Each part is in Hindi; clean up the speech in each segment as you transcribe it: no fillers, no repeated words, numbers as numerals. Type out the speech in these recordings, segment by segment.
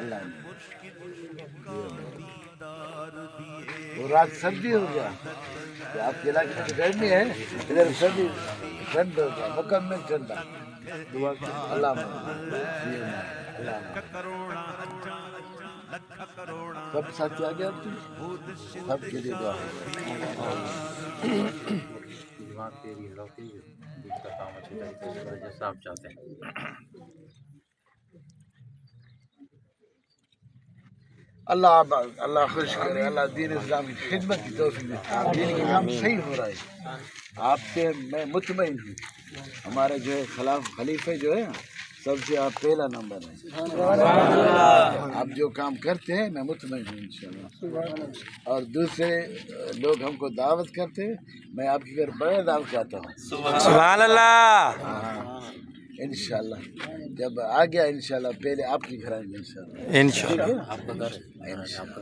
अल्लाह और रात सर्दी हो गया तो आपके इलाके में गर्मी है, इधर सर्दी ठंड हो गया, मुकम्मल ठंडा। दुआ अल्लाह सब साथी आ गया आपकी, सबके लिए दुआ दिमाग तेरी है रोटी दिन का काम अच्छी तरीके से करे जैसा आप चाहते हैं। अल्लाह अल्लाह खुश करे, अल्लाह दीन इस्लाम की खिदमत की तौफीक दे। दीन का काम सही हो रहा है, आपसे मैं मुतमईन हूँ। हमारे जो है खलीफे जो है सबसे आप पहला नंबर है। आप जो काम करते हैं मैं मुतमईन हूँ इंशाल्लाह। और दूसरे लोग हमको दावत करते हैं, मैं आपके घर बड़े दावत चाहता हूँ सुभान अल्लाह। इंशाल्लाह जब आ गया इंशाल्लाह पहले आपके घर आएंगे इंशाल्लाह। इंशाल्लाह आपका घर इंशाल्लाह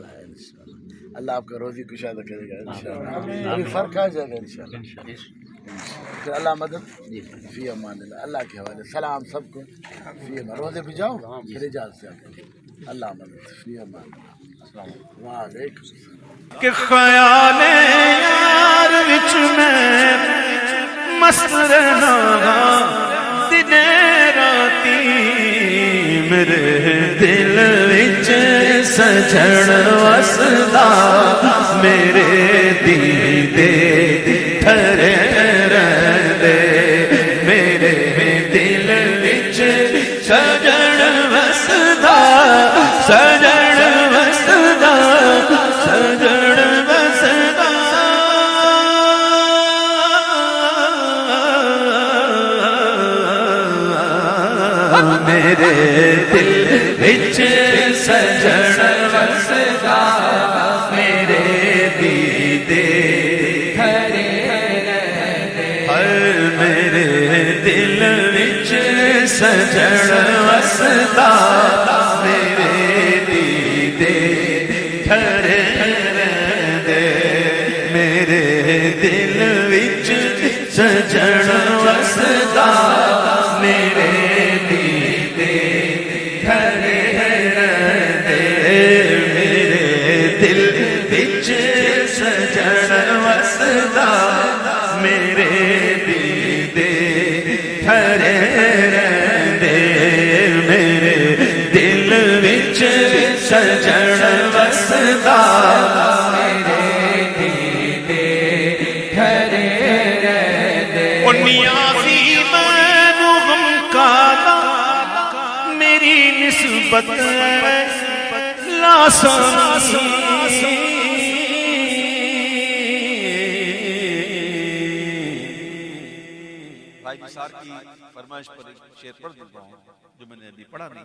अल्लाह आपका रोजी कुशादा करेगा इंशाल्लाह, अभी फर्क आ जाएगा इंशाल्लाह। फिर अल्लाह मदद फी अमान अल्लाह के हवाले। सलाम सबको, फी अमान रोजे भी जाओ फिर इजाज़त से आपको। अल्लाह मदद फी अमान। वालेकुम कि ख्याले यार विच मैं मस्त रहना दिने राती, मेरे दिल विच सजण वसदा मेरे दीदे ठहरे रहंदे, मेरे दिल विच सजण वसदा सजण वसदा सजण वसदा मेरे दिल विच सजण वसदा मेरे दीदे ठहरे रहंदे, मेरे दिल विच सजण वसदा मेरे दीदे ठहरे रहंदे, मेरे दिल विच सजण वसदा मेरे दीदे ठहरे रहंदे, मेरे दिल विच सजण वसदा मेरे दीदे ठहरे रहंदे, मेरे दिल विच सजण वसदा मेरे दीदे ठहरे रहंदे। ओ नियाज़ी मैनू गम कादा मेरी निस्बत लासानी, भाई निसार की फरमाइश पर एक शेर पढ़ देता हूँ जो मैंने अभी पढ़ा नहीं।